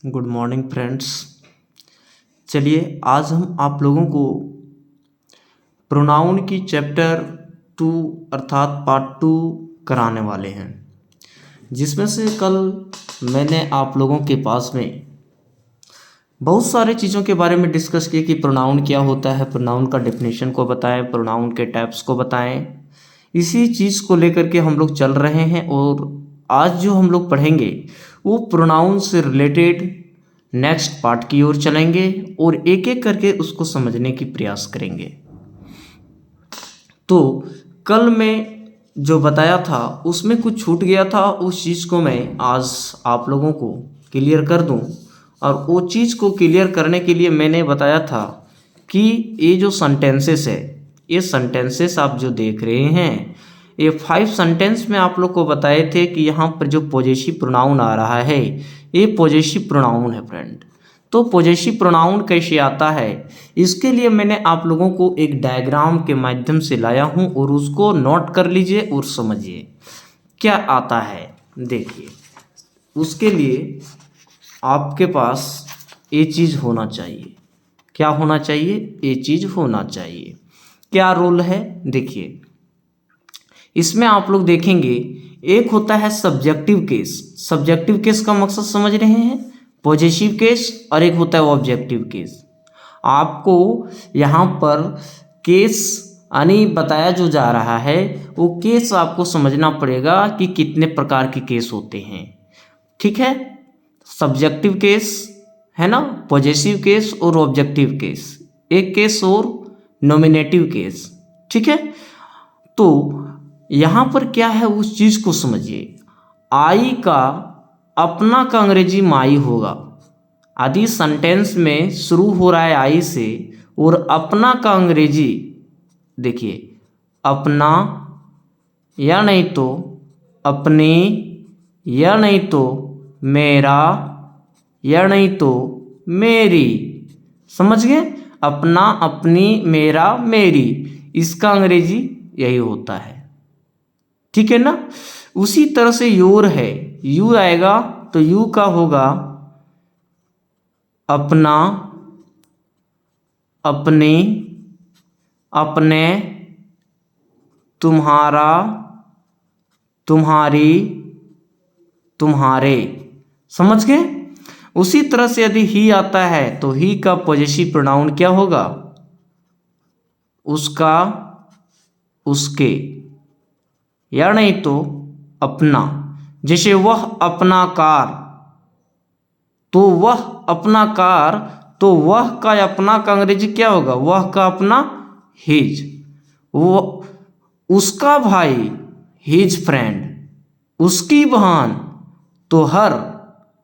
Good morning friends. चलिए आज हम आप लोगों को प्रोनाउन की चैप्टर 2 अर्थात पार्ट 2 कराने वाले हैं, जिसमें से कल मैंने आप लोगों के पास में बहुत सारे चीज़ों के बारे में डिस्कस किए कि प्रोनाउन क्या होता है, प्रोनाउन का डेफिनेशन को बताएं, प्रोनाउन के टाइप्स को बताएं। इसी चीज़ को लेकर के हम लोग चल रहे हैं और आज जो हम लोग पढ़ेंगे वो प्रोनाउन से रिलेटेड नेक्स्ट पार्ट की ओर चलेंगे और एक एक करके उसको समझने की प्रयास करेंगे। तो कल मैं जो बताया था उसमें कुछ छूट गया था, उस चीज़ को मैं आज आप लोगों को क्लियर कर दूं। और वो चीज़ को क्लियर करने के लिए मैंने बताया था कि ये जो सेंटेंसेस है, ये सेंटेंसेस आप जो देख रहे हैं, ये 5 सेंटेंस में आप लोग को बताए थे कि यहाँ पर जो पॉजेसिव प्रोनाउन आ रहा है ये पॉजेसिव प्रोनाउन है फ्रेंड। तो पॉजेसिव प्रोनाउन कैसे आता है, इसके लिए मैंने आप लोगों को एक डायग्राम के माध्यम से लाया हूँ और उसको नोट कर लीजिए और समझिए क्या आता है। देखिए, उसके लिए आपके पास ये चीज़ होना चाहिए। क्या होना चाहिए? ये चीज़ होना चाहिए। क्या रोल है? देखिए, इसमें आप लोग देखेंगे एक होता है सब्जेक्टिव केस। सब्जेक्टिव केस का मकसद समझ रहे हैं, पॉजेसिव केस, और एक होता है ऑब्जेक्टिव केस। आपको यहाँ पर केस यानी बताया जो जा रहा है वो केस आपको समझना पड़ेगा कि कितने प्रकार के केस होते हैं। ठीक है, सब्जेक्टिव केस है ना, पॉजेसिव केस और ऑब्जेक्टिव केस, एक केस और नॉमिनेटिव केस। ठीक है, तो यहाँ पर क्या है उस चीज़ को समझिए। आई का अपना का अंग्रेजी माई होगा। आदि सेंटेंस में शुरू हो रहा है आई से और अपना का अंग्रेजी देखिए, अपना या नहीं तो अपनी या नहीं तो मेरा या नहीं तो मेरी। समझ गए? अपना, अपनी, मेरा, मेरी, इसका अंग्रेजी यही होता है। ठीक है ना। उसी तरह से योर है, यू आएगा तो यू का होगा अपना, अपनी, अपने, तुम्हारा, तुम्हारी, तुम्हारे। समझ गए? उसी तरह से यदि ही आता है तो ही का पॉजेसिव प्रोनाउन क्या होगा? उसका, उसके, या नहीं तो अपना। जैसे वह अपना कार, तो वह अपना कार, तो वह का अपना का अंग्रेजी क्या होगा? वह का अपना हिज। वो उसका भाई हिज फ्रेंड, उसकी बहन तो हर,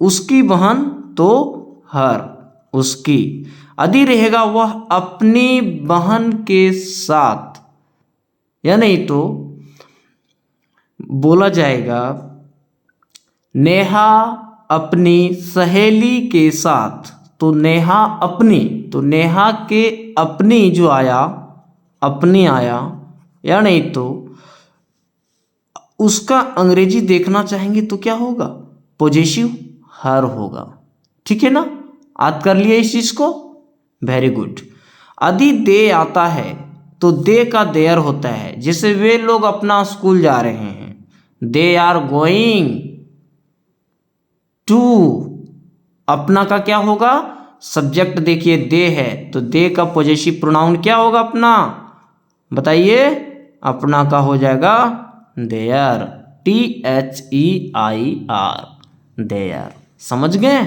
उसकी बहन तो हर, उसकी। यदि रहेगा वह अपनी बहन के साथ, या नहीं तो बोला जाएगा नेहा अपनी सहेली के साथ, तो नेहा अपनी, तो नेहा के अपनी जो आया, अपनी आया, या नहीं तो उसका अंग्रेजी देखना चाहेंगे तो क्या होगा? पॉजेसिव हर होगा। ठीक है ना, याद कर लिए इस चीज को? Very good. यदि दे आता है तो दे का देयर होता है। जैसे वे लोग अपना स्कूल जा रहे हैं, दे आर गोइंग टू। अपना का क्या होगा? सब्जेक्ट देखिए दे है, तो दे का पॉजेसिव प्रोनाउन क्या होगा अपना? बताइए। अपना का हो जाएगा देयर, THEIR, देयर। समझ गए?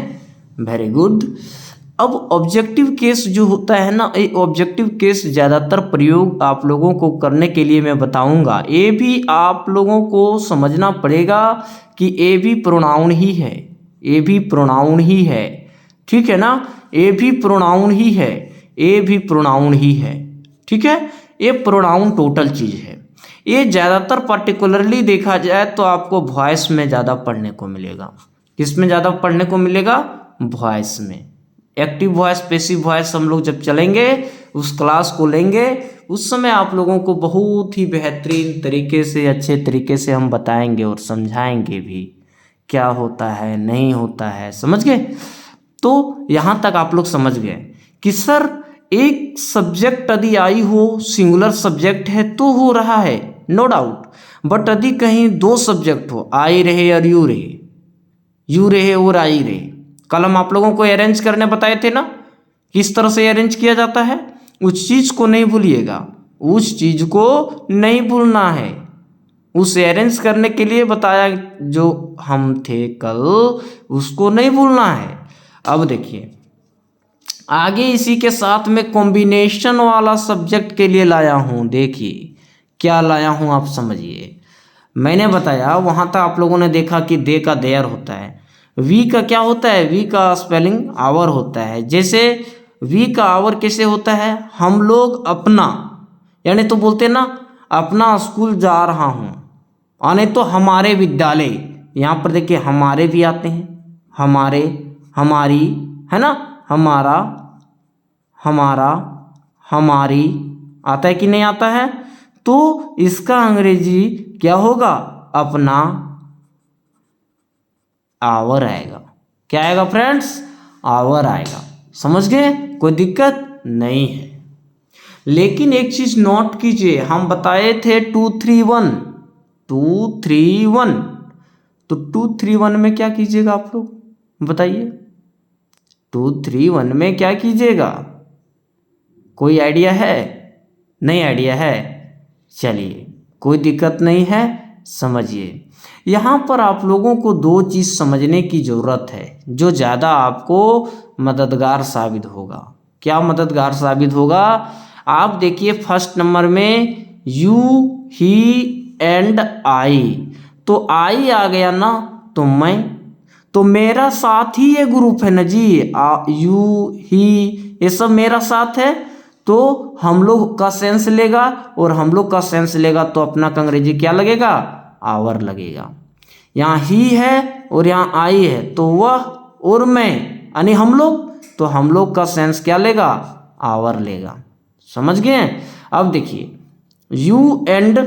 Very good. अब ऑब्जेक्टिव केस जो होता है ना, ये ऑब्जेक्टिव केस ज़्यादातर प्रयोग आप लोगों को करने के लिए मैं बताऊंगा। ये भी आप लोगों को समझना पड़ेगा कि ये भी प्रोनाउन ही है, ये भी प्रोनाउन ही है। ठीक है ना, ये भी प्रोनाउन ही है, ये भी प्रोनाउन ही है। ठीक है, ये प्रोनाउन टोटल चीज़ है। ये ज़्यादातर पर्टिकुलरली देखा जाए तो आपको वॉइस में ज़्यादा पढ़ने को मिलेगा। किस में ज़्यादा पढ़ने को मिलेगा? वॉइस में। एक्टिव वॉइस, पैसिव वॉइस हम लोग जब चलेंगे, उस क्लास को लेंगे, उस समय आप लोगों को बहुत ही बेहतरीन तरीके से, अच्छे तरीके से हम बताएंगे और समझाएंगे भी क्या होता है, नहीं होता है। समझ गए? तो यहाँ तक आप लोग समझ गए कि सर एक सब्जेक्ट यदि आई हो, सिंगुलर सब्जेक्ट है तो हो रहा है, नो डाउट। बट यदि कहीं दो सब्जेक्ट हो, आई रहे और यू रहे, यू रहे और आई रहे, कल हम आप लोगों को अरेंज करने बताए थे ना, किस तरह से अरेंज किया जाता है, उस चीज़ को नहीं भूलिएगा, उस चीज़ को नहीं भूलना है। उसे अरेंज करने के लिए बताया जो हम थे कल, उसको नहीं भूलना है। अब देखिए आगे इसी के साथ में कॉम्बिनेशन वाला सब्जेक्ट के लिए लाया हूँ। देखिए क्या लाया हूँ आप समझिए। मैंने बताया वहाँ तक आप लोगों ने देखा कि दे का देयर होता है, वी का क्या होता है, वी का स्पेलिंग आवर होता है। जैसे वी का आवर कैसे होता है, हम लोग अपना, यानी तो बोलते ना अपना स्कूल जा रहा हूँ, आने तो हमारे विद्यालय, यहाँ पर देखिए हमारे भी आते हैं, हमारे, हमारी, है ना, हमारा, हमारा, हमारी आता है कि नहीं आता है। तो इसका अंग्रेजी क्या होगा, अपना, आवर आएगा। क्या आएगा फ्रेंड्स, आवर आएगा। समझ गए, कोई दिक्कत नहीं है। लेकिन एक चीज नोट कीजिए, हम बताए थे 231, 231, तो 231 में क्या कीजिएगा आप लोग बताइए, 231 में क्या कीजिएगा, कोई आइडिया है, नहीं आइडिया है, चलिए कोई दिक्कत नहीं है, समझिए। यहाँ पर आप लोगों को दो चीज़ समझने की ज़रूरत है जो ज़्यादा आपको मददगार साबित होगा। क्या मददगार साबित होगा, आप देखिए फर्स्ट नंबर में यू, ही एंड आई, तो आई आ गया ना, तो मैं, तो मेरा साथ ही ये ग्रुप है ना जी, यू, ही, ये सब मेरा साथ है, तो हम लोग का सेंस लेगा, और हम लोग का सेंस लेगा तो अपना का अंग्रेजी क्या लगेगा, आवर लगेगा। यहाँ ही है और यहाँ आई है, तो वह और मैं यानी हम लोग, तो हम लोग का सेंस क्या लेगा, आवर लेगा। समझ गए। अब देखिए यू एंड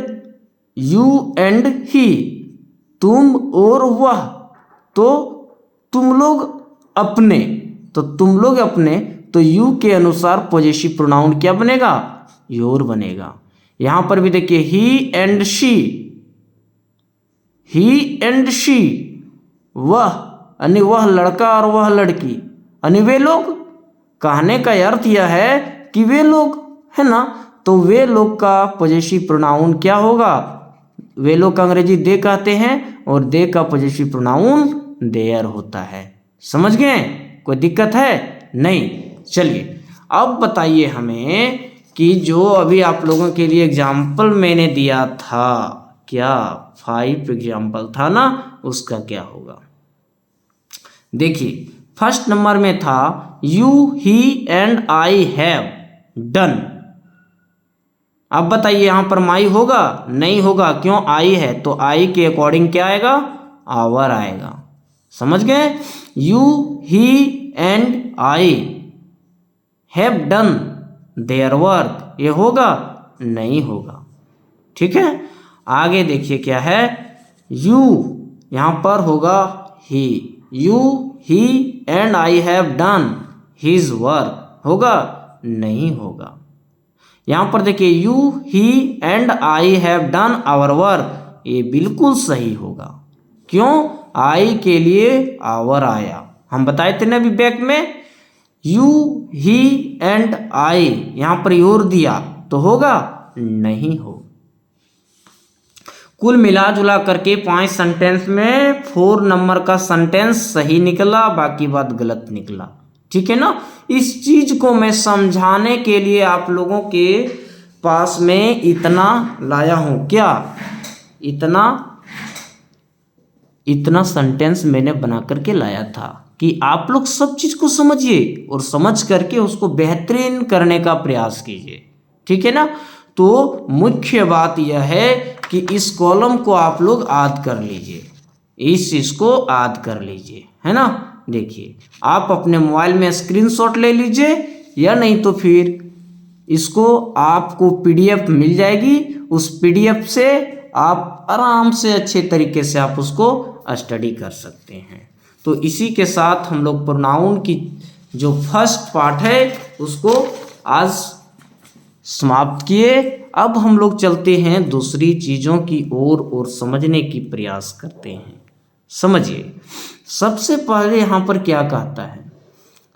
ही, तुम और वह, तो तुम लोग अपने, तो तुम लोग अपने, तो यू के अनुसार पॉजेसिव प्रोनाउन क्या बनेगा, योर बनेगा। यहां पर भी देखिए he and she, he and she, वह यानी वह लड़का और वह लड़की यानी वे लोग, कहने का अर्थ यह है कि वे लोग, है ना, तो वे लोग का पॉजेसिव प्रोनाउन क्या होगा, वे लोग का अंग्रेजी दे कहते हैं, और दे का पॉजेसिव प्रोनाउन देयर होता है। समझ गए, कोई दिक्कत है नहीं। चलिए अब बताइए हमें कि जो अभी आप लोगों के लिए एग्जाम्पल मैंने दिया था, क्या 5 एग्जाम्पल था ना, उसका क्या होगा। देखिए फर्स्ट नंबर में था you, he and I have done. अब बताइए यहां पर माई होगा, नहीं होगा, क्यों, आई है, तो आई के अकॉर्डिंग क्या आएगा, आवर आएगा। समझ गए, you, he and I have done their work, ये होगा, नहीं होगा। ठीक है, आगे देखिए क्या है, यू यहां पर होगा he, you, he and I have done his work, होगा, नहीं होगा। यहां पर देखिए you, he and I have done our work, ये बिल्कुल सही होगा। क्यों, आई के लिए आवर आया, हम बताए थे ना अभी बैक में, यू, ही एंड आई, यहां पर योर दिया तो होगा, नहीं हो। कुल मिला जुला करके 5 सेंटेंस में 4 नंबर का सेंटेंस सही निकला, बाकी बात गलत निकला। ठीक है ना, इस चीज को मैं समझाने के लिए आप लोगों के पास में इतना लाया हूं। क्या, इतना सेंटेंस मैंने बना करके लाया था कि आप लोग सब चीज को समझिए और समझ करके उसको बेहतरीन करने का प्रयास कीजिए। ठीक है ना, तो मुख्य बात यह है कि इस कॉलम को आप लोग याद कर लीजिए, इस चीज को याद कर लीजिए, है ना। देखिए आप अपने मोबाइल में स्क्रीनशॉट ले लीजिए, या नहीं तो फिर इसको आपको पीडीएफ मिल जाएगी, उस पीडीएफ से आप आराम से अच्छे तरीके से आप उसको स्टडी कर सकते हैं। तो इसी के साथ हम लोग प्रोनाउन की जो फर्स्ट पार्ट है उसको आज समाप्त किए। अब हम लोग चलते हैं दूसरी चीज़ों की ओर और समझने की प्रयास करते हैं। समझिए, सबसे पहले यहाँ पर क्या कहता है?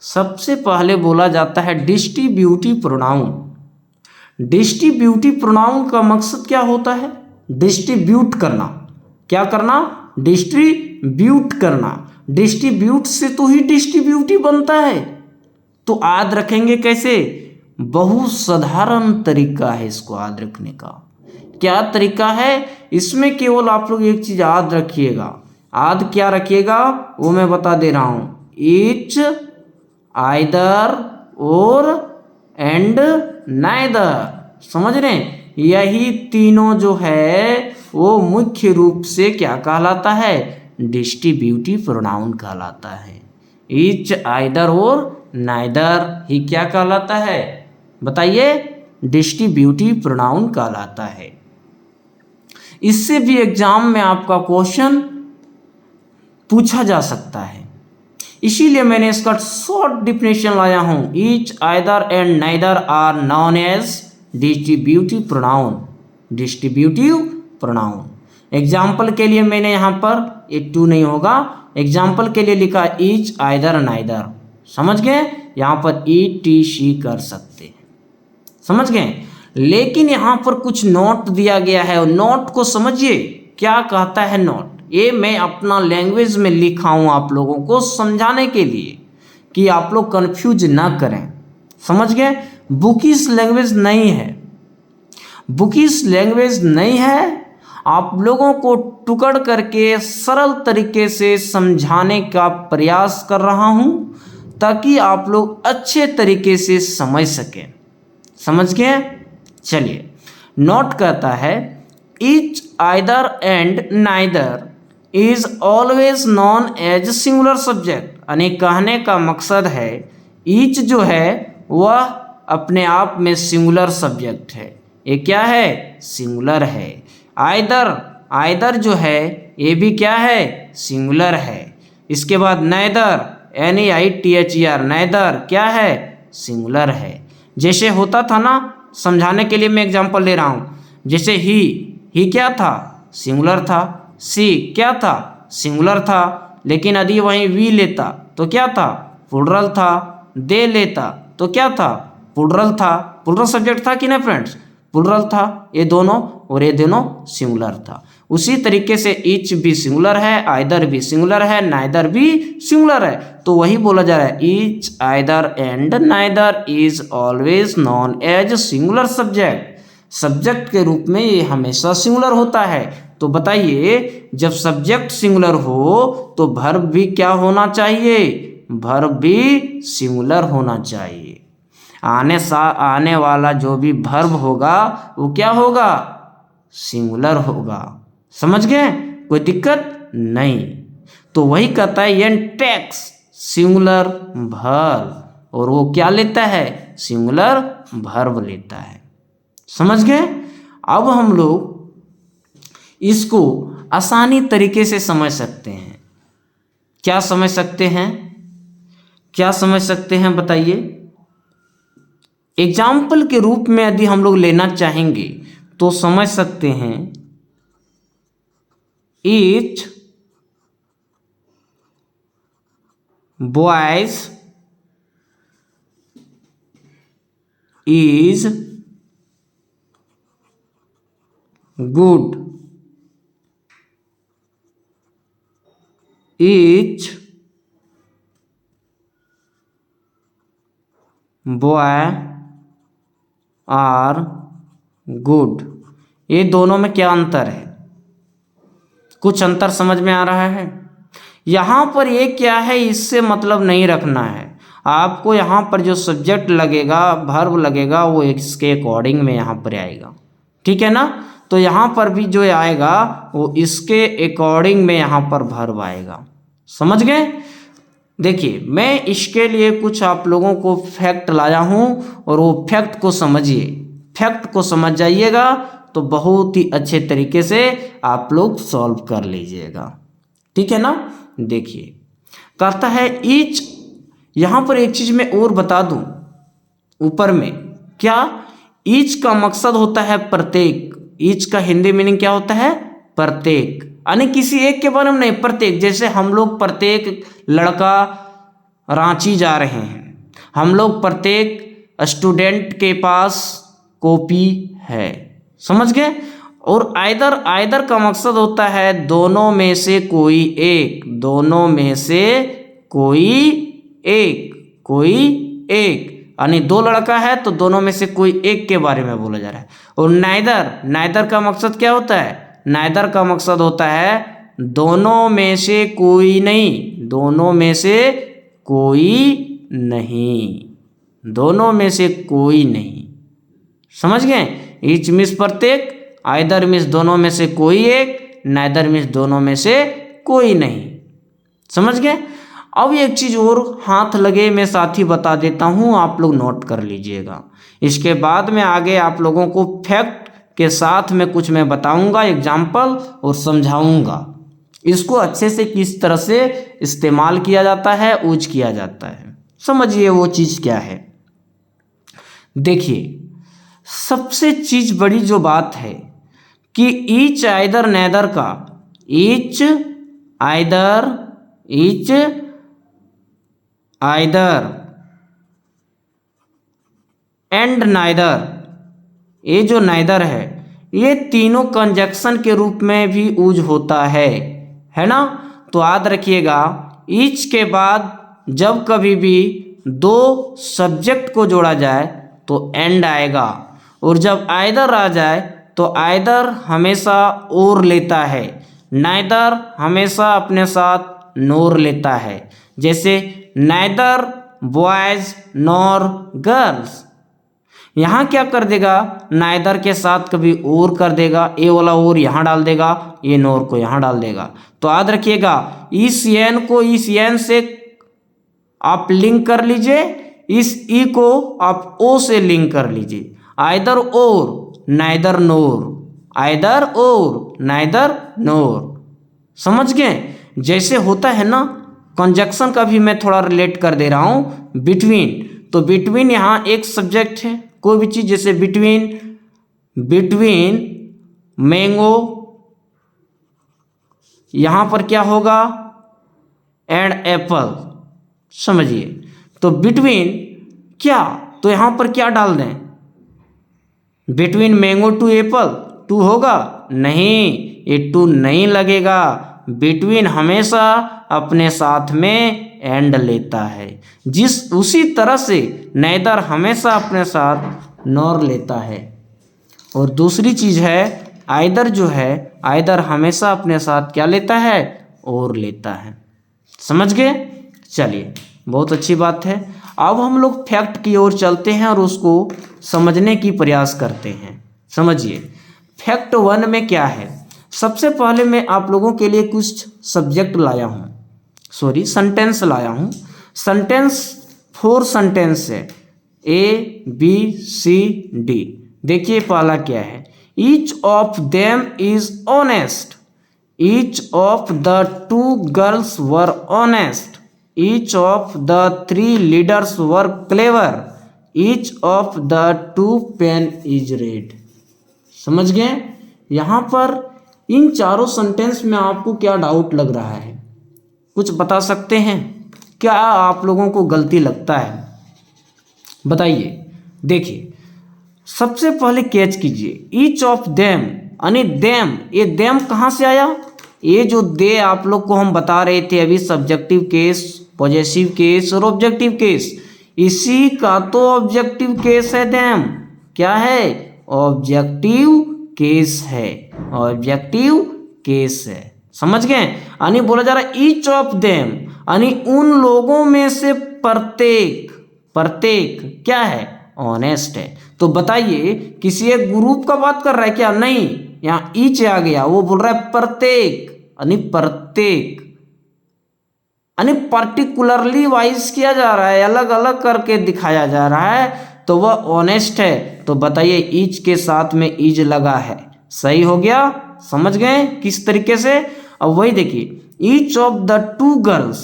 सबसे पहले बोला जाता है डिस्ट्रीब्यूटिव प्रोनाउन। डिस्ट्रीब्यूटिव प्रोनाउन का मकसद क्या होता है? डिस्ट्रीब्यूट करना। क्या करना? डिस्ट्रीब्यूट करना। डिस्ट्रीब्यूट से तो ही डिस्ट्रीब्यूटिव बनता है। तो याद रखेंगे कैसे? बहुत साधारण तरीका है इसको याद रखने का। क्या तरीका है? इसमें केवल आप लोग एक चीज याद रखिएगा। याद क्या रखिएगा वो मैं बता दे रहा हूं। ईच, आइदर और एंड नाइदर। समझ रहे हैं? यही तीनों जो है वो मुख्य रूप से क्या कहलाता है? डिस्ट्रीब्यूटिव प्रोनाउन कहलाता है। ईच, आइदर और नाइदर ही क्या कहलाता है? बताइए, डिस्ट्रीब्यूटिव प्रोनाउन कहलाता है। इससे भी एग्जाम में आपका क्वेश्चन पूछा जा सकता है, इसीलिए मैंने इसका शॉर्ट डिफिनेशन लाया हूं। Each, either and neither are known as distributive pronoun. Distributive pronoun. Example के लिए मैंने यहाँ पर एक टू नहीं होगा, एग्जाम्पल के लिए लिखा ईच, आइदर, नाइदर। समझ गए? यहाँ पर ई टी सी कर सकते हैं। समझ गए? लेकिन यहाँ पर कुछ नोट दिया गया है, नोट को समझिए क्या कहता है नोट। ये मैं अपना लैंग्वेज में लिखा हूँ आप लोगों को समझाने के लिए कि आप लोग कंफ्यूज ना करें। समझ गए? बुकिश लैंग्वेज नहीं है, बुकिश लैंग्वेज नहीं है। आप लोगों को टुकड़ करके सरल तरीके से समझाने का प्रयास कर रहा हूँ ताकि आप लोग अच्छे तरीके से समझ सकें। समझ गए? चलिए, नोट कहता है each, either and neither is always known as singular subject. यानी कहने का मकसद है ईच जो है वह अपने आप में सिंगुलर सब्जेक्ट है। ये क्या है? सिंगुलर है। आइदर, आइदर जो है ये भी क्या है? सिंगुलर है। इसके बाद नाइदर, NEITHER, नाइदर क्या है? सिंगुलर है। जैसे होता था ना, समझाने के लिए मैं एग्जांपल ले रहा हूँ। जैसे ही क्या था? सिंगुलर था। सी क्या था? सिंगुलर था। लेकिन यदि वहीं वी लेता तो क्या था? प्लुरल था। दे लेता तो क्या था? प्लुरल था। प्लुरल सब्जेक्ट था कि ना फ्रेंड्स? प्लुरल था। ये दोनों और ये दोनों सिंगुलर था। उसी तरीके से ईच भी सिंगुलर है, आइदर भी सिंगुलर है, नाइदर भी सिंगुलर है। तो वही बोला जा रहा है each, either and neither is always known as singular subject. Subject के रूप में ये हमेशा सिंगुलर होता है। तो बताइए, जब सब्जेक्ट सिंगुलर हो तो वर्ब भी क्या होना चाहिए? वर्ब भी सिंगुलर होना चाहिए। आने वाला जो भी वर्ब होगा वो क्या होगा? सिंगुलर होगा। समझ गए? कोई दिक्कत नहीं। तो वही कहता है एन टेक्स सिंगुलर वर्ब, और वो क्या लेता है? सिंगुलर वर्ब लेता है। समझ गए? अब हम लोग इसको आसानी तरीके से समझ सकते हैं। क्या समझ सकते हैं? क्या समझ सकते हैं बताइए? एग्जाम्पल के रूप में यदि हम लोग लेना चाहेंगे तो समझ सकते हैं each boys is good. Each boy are good. ये दोनों में क्या अंतर है? कुछ अंतर समझ में आ रहा है? यहाँ पर ये क्या है इससे मतलब नहीं रखना है आपको। यहाँ पर जो सब्जेक्ट लगेगा, वर्ब लगेगा, वो इसके अकॉर्डिंग में यहाँ पर आएगा। ठीक है ना? तो यहाँ पर भी जो आएगा वो इसके अकॉर्डिंग में यहाँ पर वर्ब आएगा। समझ गए? देखिए, मैं इसके लिए कुछ आप लोगों को फैक्ट लाया हूँ और वो फैक्ट को समझिए। फैक्ट को समझ जाइएगा तो बहुत ही अच्छे तरीके से आप लोग सॉल्व कर लीजिएगा। ठीक है ना? देखिए, कहता है ईच। यहाँ पर एक चीज मैं और बता दूं ऊपर में, क्या ईच का मकसद होता है प्रत्येक। ईच का हिंदी मीनिंग क्या होता है? प्रत्येक, यानी किसी एक के बारे में नहीं, प्रत्येक। जैसे हम लोग प्रत्येक लड़का रांची जा रहे हैं, हम लोग प्रत्येक स्टूडेंट के पास कॉपी है, समझ गए। और आइदर का मकसद होता है दोनों में से कोई एक, दोनों में से कोई एक, यानी दो लड़का है तो दोनों में से कोई एक के बारे में बोला जा रहा है। और नाइदर का मकसद क्या होता है? नाइदर का मकसद होता है दोनों में से कोई नहीं, दोनों में से कोई नहीं, दोनों में से कोई नहीं, समझ गए। ईच मीन्स प्रत्येक, आइदर मीन्स दोनों में से कोई एक, नाइदर मीन्स दोनों में से कोई नहीं, समझ गए। अब एक चीज और हाथ लगे मैं साथ ही बता देता हूं, आप लोग नोट कर लीजिएगा। इसके बाद में आगे आप लोगों को फैक्ट के साथ में कुछ मैं बताऊंगा, एग्जाम्पल, और समझाऊंगा इसको अच्छे से किस तरह से इस्तेमाल किया जाता है, यूज किया जाता है। समझिए वो चीज क्या है। देखिए सबसे चीज बड़ी जो बात है कि ईच आइदर नाइदर का, ईच आइदर एंड नाइदर, ये जो नाइदर है ये तीनों कंजक्शन के रूप में भी यूज होता है ना। तो याद रखिएगा ईच के बाद जब कभी भी दो सब्जेक्ट को जोड़ा जाए तो एंड आएगा, और जब आइदर आ जाए तो आइदर हमेशा और लेता है, नाइदर हमेशा अपने साथ नोर लेता है। जैसे नाइदर बॉयज नॉर गर्ल्स, यहाँ क्या कर देगा? नाइदर के साथ कभी और कर देगा, ए वाला और यहाँ डाल देगा, ये नोर को यहाँ डाल देगा। तो याद रखिएगा इस एन को इस एन से आप लिंक कर लीजिए, इस ई को आप ओ से लिंक कर लीजिए। आइदर और नाइदर नोर, आइदर और नाइदर नोर, समझ गए। जैसे होता है ना कंजक्शन का भी मैं थोड़ा रिलेट कर दे रहा हूं, बिटवीन। तो बिटवीन यहाँ एक सब्जेक्ट है, कोई भी चीज, जैसे बिटवीन मैंगो, यहां पर क्या होगा? एंड एप्पल, समझिए। तो बिटवीन क्या, तो यहां पर क्या डाल दें? Between mango to apple, to होगा? नहीं, ये टू नहीं लगेगा। बिटवीन हमेशा अपने साथ में एंड लेता है, उसी तरह से नाइदर हमेशा अपने साथ नॉर लेता है। और दूसरी चीज है आइदर, जो है आइदर हमेशा अपने साथ क्या लेता है? और लेता है, समझ गए। चलिए बहुत अच्छी बात है। अब हम लोग फैक्ट की ओर चलते हैं और उसको समझने की प्रयास करते हैं। समझिए फैक्ट 1 में क्या है। सबसे पहले मैं आप लोगों के लिए कुछ सब्जेक्ट लाया हूँ, सेंटेंस लाया हूँ। सेंटेंस 4 सेंटेंस है, ए बी सी डी। देखिए पहला क्या है? Each of them is honest, each of the 2 girls were honest, each of the 3 leaders were clever, each of the 2 pen is red. समझ गए। यहाँ पर इन चारों सेंटेंस में आपको क्या डाउट लग रहा है? कुछ बता सकते हैं? क्या आप लोगों को गलती लगता है? बताइए। देखिए सबसे पहले कैच कीजिए, ईच ऑफ देम, यानी देम, ये देम कहाँ से आया? ये जो दे आप लोग को हम बता रहे थे अभी, सब्जेक्टिव केस, पॉजेसिव केस और ऑब्जेक्टिव केस, इसी का तो ऑब्जेक्टिव केस है देम। क्या है? ऑब्जेक्टिव केस है, ऑब्जेक्टिव केस है, समझ गए। यानी बोला जा रहा है ईच ऑफ देम, यानी उन लोगों में से प्रत्येक, प्रत्येक क्या है? ऑनेस्ट है। तो बताइए किसी एक ग्रुप का बात कर रहा है क्या? नहीं, यहाँ ईच आ गया, वो बोल रहा है प्रत्येक, यानी प्रत्येक, यानी पर्टिकुलरली वाइज किया जा रहा है, अलग अलग करके दिखाया जा रहा है, तो वह ऑनेस्ट है। तो बताइए ईच के साथ में ईज लगा है, सही हो गया। समझ गए किस तरीके से? अब वही देखिए, each of the 2 girls,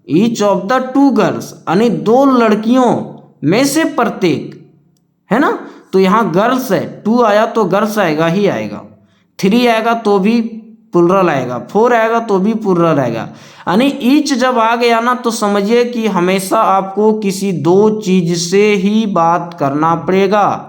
each of the to girls, यानी दो लड़कियों में से प्रत्येक, है ना। तो यहाँ गर्ल्स है, टू आया तो गर्ल्स आएगा ही आएगा, थ्री आएगा तो भी प्लुरल आएगा, फोर आएगा तो भी प्लुरल आएगा। यानी ईच जब आ गया ना तो समझिए कि हमेशा आपको किसी दो चीज से ही बात करना पड़ेगा।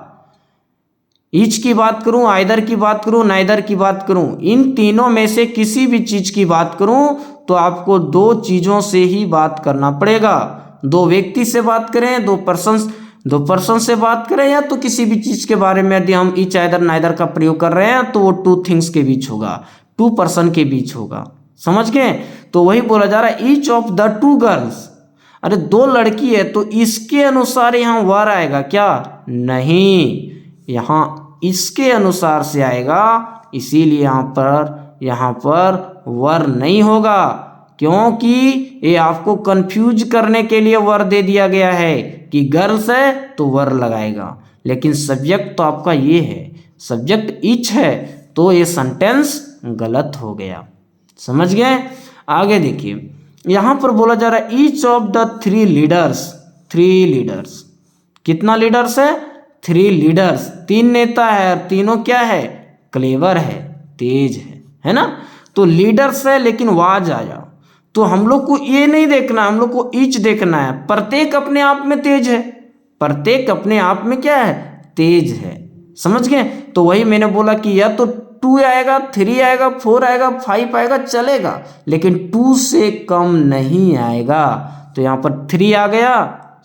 ईच की बात करूं, आइदर की बात करूं, नाइदर की बात करूं, इन तीनों में से किसी भी चीज की बात करूं तो आपको दो चीजों से ही बात करना पड़ेगा। दो व्यक्ति से बात करें, दो पर्सन से बात करें, या तो किसी भी चीज के बारे में यदि हम ईच आइदर नाइदर का प्रयोग कर रहे हैं तो वो टू थिंग्स के बीच होगा, टू पर्सन के बीच होगा। समझ गए। तो वही बोला जा रहा है each of the to girls, अरे दो लड़की है तो इसके अनुसार यहाँ वर आएगा क्या? नहीं, यहाँ इसके अनुसार से आएगा, इसीलिए यहाँ पर वर नहीं होगा, क्योंकि ये आपको कंफ्यूज करने के लिए वर दे दिया गया है कि गर्ल्स है तो वर लगाएगा, लेकिन सब्जेक्ट तो आपका ये है, सब्जेक्ट ईच है, तो ये सेंटेंस गलत हो गया। समझ गए। आगे देखिए, यहां पर बोला जा रहा है each of the three leaders, कितना लीडर्स है? थ्री लीडर्स, तीन नेता है और तीनों क्या है? क्लेवर है, तेज है ना। तो लीडर्स है लेकिन वाज आया, तो हम लोग को ये नहीं देखना, हम लोग को ईच देखना है। प्रत्येक अपने आप में तेज है, प्रत्येक अपने आप में क्या है? तेज है। समझ गए। तो वही मैंने बोला कि या तो टू आएगा, थ्री आएगा, फोर आएगा, फाइव आएगा, चलेगा, लेकिन टू से कम नहीं आएगा। तो यहाँ पर थ्री आ गया,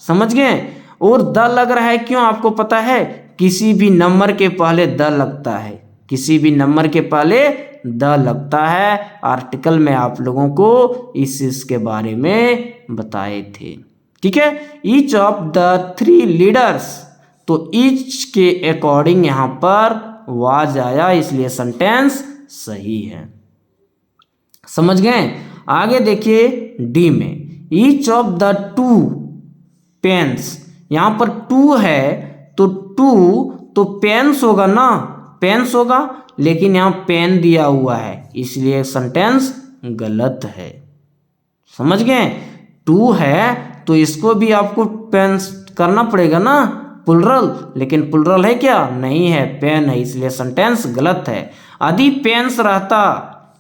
समझ गए। और द लग रहा है, क्यों आपको पता है? किसी भी नंबर के पहले द लगता है, किसी भी नंबर के पहले द लगता है। आर्टिकल में आप लोगों को इस इसके बारे में बताए थे, ठीक है। Each of the three leaders, तो ईच के अकॉर्डिंग यहां पर वाज आया, इसलिए सेंटेंस सही है। समझ गए। आगे देखिए डी में, each of the two pens, यहां पर टू है तो टू तो पेन्स होगा ना, पेन्स होगा, लेकिन यहां पेन दिया हुआ है, इसलिए सेंटेंस गलत है। समझ गए। टू है तो इसको भी आपको पेन्स करना पड़ेगा ना, प्लुरल, लेकिन प्लुरल है क्या? नहीं है, पेन है, इसलिए सेंटेंस गलत है। यदि पेन्स रहता,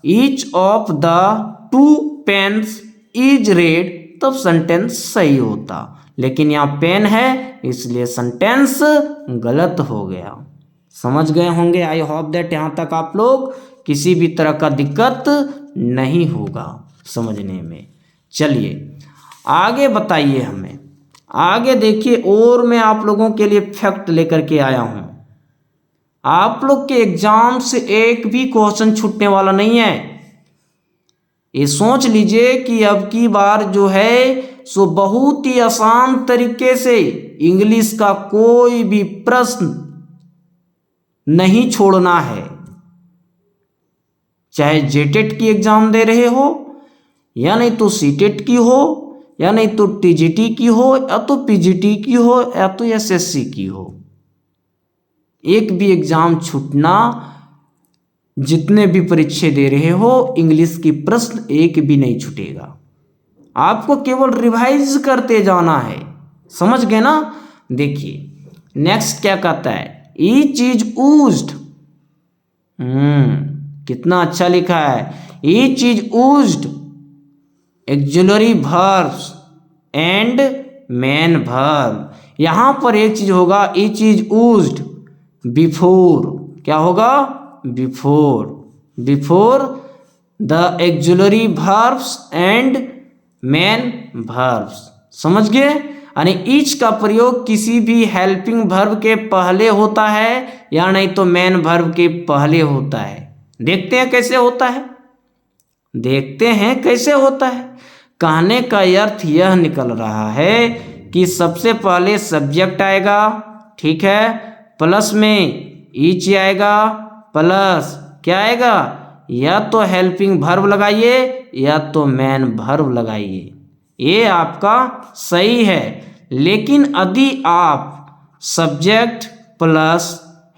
each of the two pens is red, तब सेंटेंस सही होता, लेकिन यहाँ पेन है इसलिए सेंटेंस गलत हो गया। समझ गए होंगे। आई होप दैट यहाँ तक आप लोग किसी भी तरह का दिक्कत नहीं होगा समझने में। चलिए आगे बताइए हमें, आगे देखिए, और मैं आप लोगों के लिए फैक्ट लेकर के आया हूं। आप लोग के एग्जाम से एक भी क्वेश्चन छूटने वाला नहीं है। ये सोच लीजिए कि अब की बार जो है सो बहुत ही आसान तरीके से इंग्लिश का कोई भी प्रश्न नहीं छोड़ना है। चाहे जेटेट की एग्जाम दे रहे हो, या नहीं तो सीटेट की हो, या नहीं तो टीजीटी की हो, या तो पीजीटी की हो, या तो एसएससी की हो, एक भी एग्जाम छूटना, जितने भी परीक्षा दे रहे हो इंग्लिश की प्रश्न एक भी नहीं छूटेगा। आपको केवल रिवाइज करते जाना है। समझ गए ना। देखिए नेक्स्ट क्या कहता है, ईच इज यूज्ड, कितना अच्छा लिखा है, each is used auxiliary verbs and main verb. यहां पर एक चीज होगा, ईच इज यूज्ड बिफोर, क्या होगा? Before the auxiliary verbs and main verbs. समझ गए। यानी ईच का प्रयोग किसी भी हेल्पिंग वर्ब के पहले होता है, या नहीं तो मेन वर्ब के पहले होता है। देखते हैं कैसे होता है, देखते हैं कैसे होता है। कहने का अर्थ यह निकल रहा है कि सबसे पहले सब्जेक्ट आएगा, ठीक है, प्लस में ईच आएगा, प्लस क्या आएगा? या तो हेल्पिंग वर्ब लगाइए या तो मेन वर्ब लगाइए, ये आपका सही है। लेकिन यदि आप सब्जेक्ट प्लस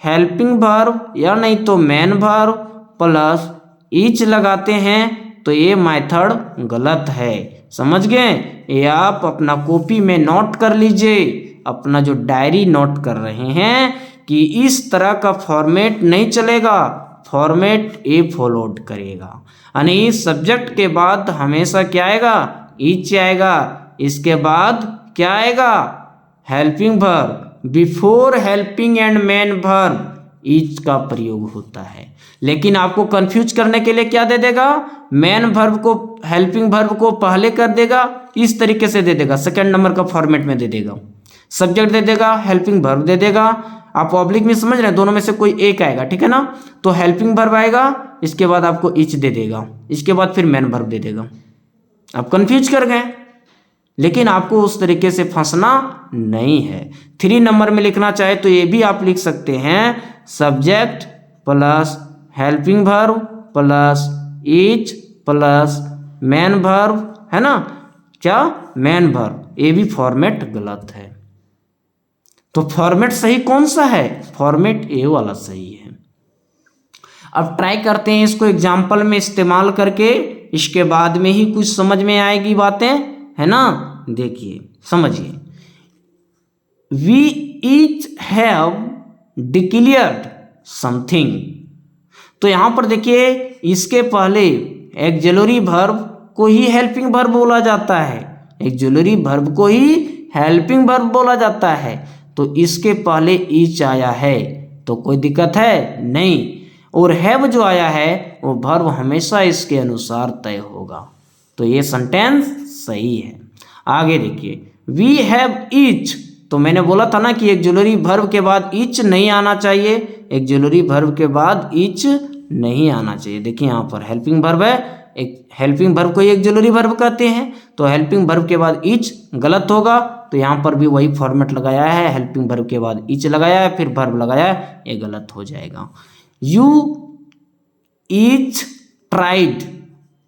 हेल्पिंग वर्ब या नहीं तो मेन वर्ब प्लस ईच लगाते हैं तो ये मेथड गलत है। समझ गए? ये आप अपना कॉपी में नोट कर लीजिए, अपना जो डायरी नोट कर रहे हैं कि इस तरह का फॉर्मेट नहीं चलेगा, फॉर्मेट ए फॉलोड करेगा। यानी इस सब्जेक्ट के बाद हमेशा क्या आएगा? ईच आएगा। इसके बाद क्या आएगा? Helping verb. Before helping and main verb each का प्रयोग होता है। लेकिन आपको कंफ्यूज करने के लिए क्या दे देगा? मेन वर्ब को हेल्पिंग वर्ब को पहले कर देगा, इस तरीके से दे देगा, सेकंड नंबर का फॉर्मेट में दे देगा। सब्जेक्ट दे देगा, हेल्पिंग वर्ब दे देगा। आप पब्लिक में समझ रहे हैं, दोनों में से कोई एक आएगा, ठीक है ना? तो हेल्पिंग वर्ब आएगा, इसके बाद आपको ईच दे देगा, इसके बाद फिर मेन वर्ब दे देगा। आप कंफ्यूज कर गए, लेकिन आपको उस तरीके से फंसना नहीं है। 3 नंबर में लिखना चाहे तो ये भी आप लिख सकते हैं, subject plus helping verb plus each plus main verb, है ना? क्या? Main verb. ये भी फॉर्मेट गलत है। तो फॉर्मेट सही कौन सा है? फॉर्मेट ए वाला सही है। अब ट्राई करते हैं इसको एग्जाम्पल में इस्तेमाल करके, इसके बाद में ही कुछ समझ में आएगी बातें, है ना? देखिए, समझिए। We each have declared something. तो यहां पर देखिए, इसके पहले एक्सिलरी वर्ब को ही हेल्पिंग वर्ब बोला जाता है, एक्सिलरी वर्ब को ही हेल्पिंग वर्ब बोला जाता है। तो इसके पहले ईच आया है तो कोई दिक्कत है नहीं, और हैव जो आया है वो वर्ब हमेशा इसके अनुसार तय होगा। तो ये सेंटेंस सही है। आगे देखिए, वी हैव ईच। तो मैंने बोला था ना कि एक्सिलरी वर्ब के बाद ईच नहीं आना चाहिए, एक्सिलरी वर्ब के बाद ईच नहीं आना चाहिए। देखिए यहाँ पर हेल्पिंग वर्ब है, एक हेल्पिंग वर्ब को ही एक्सिलरी वर्ब कहते हैं, तो हेल्पिंग वर्ब के बाद ईच गलत होगा। तो यहाँ पर भी वही फॉर्मेट लगाया है, हेल्पिंग वर्ब के बाद ईच लगाया है, फिर वर्ब लगाया है, ये गलत हो जाएगा। यू ईच ट्राइड,